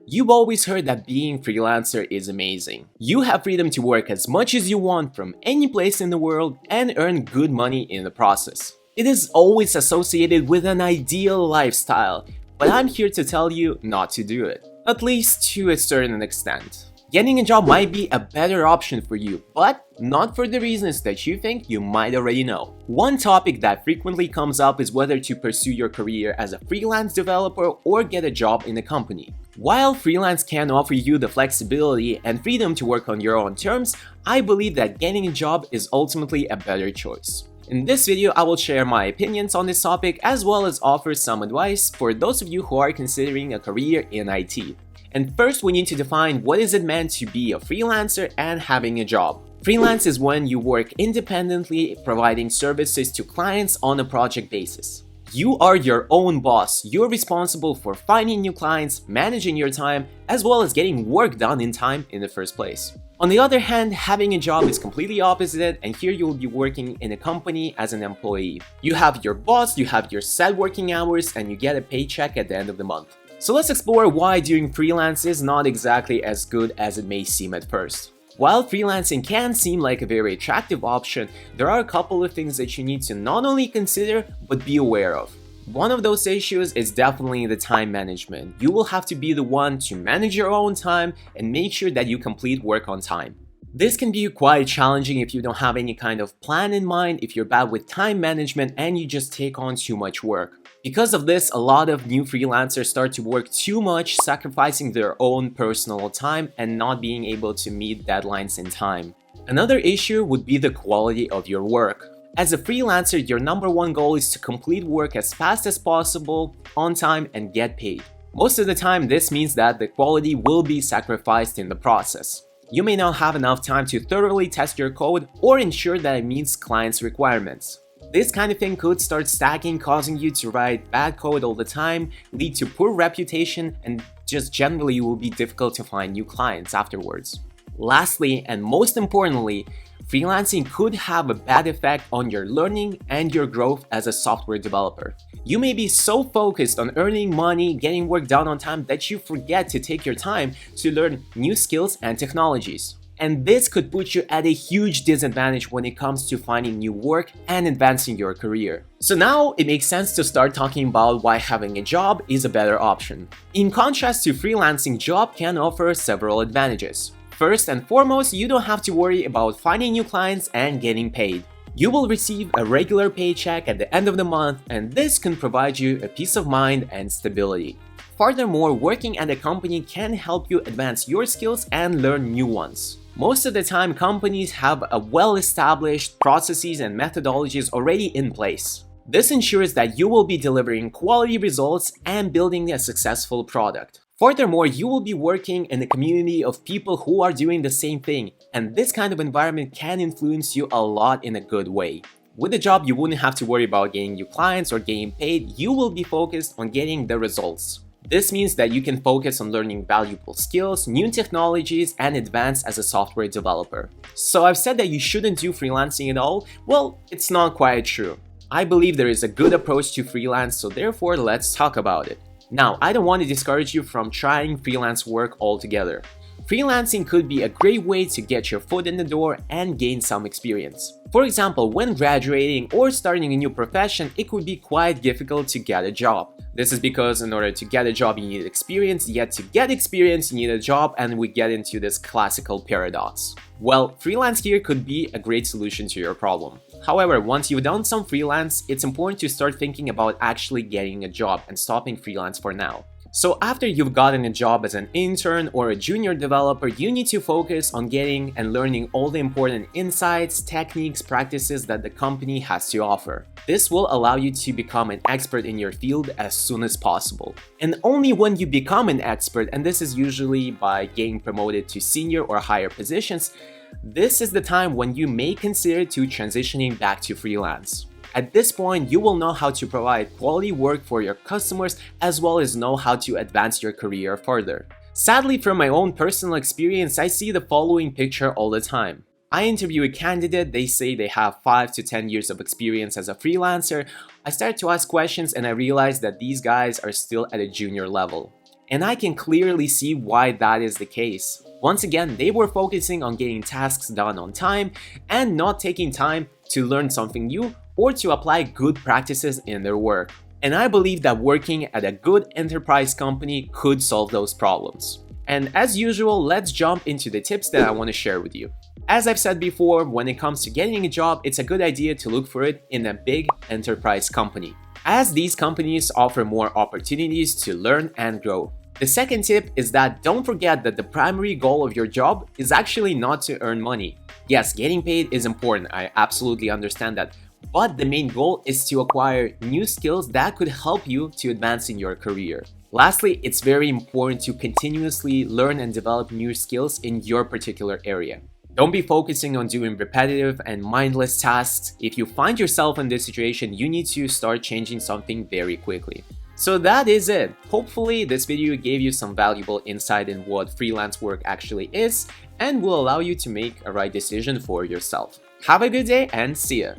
You've always heard that being freelancer is amazing. You have freedom to work as much as you want from any place in the world and earn good money in the process. It is always associated with an ideal lifestyle, but I'm here to tell you not to do it, at least to a certain extent. Getting a job might be a better option for you, but not for the reasons that you think you might already know. One topic that frequently comes up is whether to pursue your career as a freelance developer or get a job in a company. While freelance can offer you the flexibility and freedom to work on your own terms, I believe that getting a job is ultimately a better choice. In this video, I will share my opinions on this topic as well as offer some advice for those of you who are considering a career in IT. And first, we need to define what is it meant to be a freelancer and having a job. Freelance is when you work independently, providing services to clients on a project basis. You are your own boss. You're responsible for finding new clients, managing your time, as well as getting work done in time in the first place. On the other hand, having a job is completely opposite, and here you will be working in a company as an employee. You have your boss, you have your set working hours, and you get a paycheck at the end of the month. So let's explore why doing freelance is not exactly as good as it may seem at first. While freelancing can seem like a very attractive option, there are a couple of things that you need to not only consider, but be aware of. One of those issues is definitely the time management. You will have to be the one to manage your own time and make sure that you complete work on time. This can be quite challenging if you don't have any kind of plan in mind, if you're bad with time management and you just take on too much work. Because of this, a lot of new freelancers start to work too much, sacrificing their own personal time and not being able to meet deadlines in time. Another issue would be the quality of your work. As a freelancer, your number one goal is to complete work as fast as possible, on time, and get paid. Most of the time, this means that the quality will be sacrificed in the process. You may not have enough time to thoroughly test your code or ensure that it meets clients' requirements. This kind of thing could start stacking, causing you to write bad code all the time, lead to poor reputation, and just generally it will be difficult to find new clients afterwards. Lastly, and most importantly, freelancing could have a bad effect on your learning and your growth as a software developer. You may be so focused on earning money, getting work done on time that you forget to take your time to learn new skills and technologies. And this could put you at a huge disadvantage when it comes to finding new work and advancing your career. So now it makes sense to start talking about why having a job is a better option. In contrast to freelancing, job can offer several advantages. First and foremost, you don't have to worry about finding new clients and getting paid. You will receive a regular paycheck at the end of the month, and this can provide you a peace of mind and stability. Furthermore, working at a company can help you advance your skills and learn new ones. Most of the time, companies have a well-established processes and methodologies already in place. This ensures that you will be delivering quality results and building a successful product. Furthermore, you will be working in a community of people who are doing the same thing, and this kind of environment can influence you a lot in a good way. With a job, you wouldn't have to worry about getting new clients or getting paid. You will be focused on getting the results. This means that you can focus on learning valuable skills, new technologies, and advance as a software developer. So I've said that you shouldn't do freelancing at all? Well, it's not quite true. I believe there is a good approach to freelance, so therefore let's talk about it. Now, I don't want to discourage you from trying freelance work altogether. Freelancing could be a great way to get your foot in the door and gain some experience. For example, when graduating or starting a new profession, it could be quite difficult to get a job. This is because in order to get a job, you need experience, yet to get experience, you need a job, and we get into this classical paradox. Well, freelance here could be a great solution to your problem. However, once you've done some freelance, it's important to start thinking about actually getting a job and stopping freelance for now. So after you've gotten a job as an intern or a junior developer, you need to focus on getting and learning all the important insights, techniques, practices that the company has to offer. This will allow you to become an expert in your field as soon as possible. And only when you become an expert, and this is usually by getting promoted to senior or higher positions, this is the time when you may consider to transitioning back to freelance. At this point, you will know how to provide quality work for your customers as well as know how to advance your career further. Sadly, from my own personal experience, I see the following picture all the time. I interview a candidate, they say they have 5 to 10 years of experience as a freelancer. I start to ask questions and I realize that these guys are still at a junior level. And I can clearly see why that is the case. Once again, they were focusing on getting tasks done on time and not taking time to learn something new or to apply good practices in their work. And I believe that working at a good enterprise company could solve those problems. And as usual, let's jump into the tips that I want to share with you. As I've said before, when it comes to getting a job, it's a good idea to look for it in a big enterprise company, as these companies offer more opportunities to learn and grow. The second tip is that don't forget that the primary goal of your job is actually not to earn money. Yes, getting paid is important, I absolutely understand that, but the main goal is to acquire new skills that could help you to advance in your career. Lastly, it's very important to continuously learn and develop new skills in your particular area. Don't be focusing on doing repetitive and mindless tasks. If you find yourself in this situation, you need to start changing something very quickly. So that is it. Hopefully this video gave you some valuable insight in what freelance work actually is and will allow you to make a right decision for yourself. Have a good day and see ya!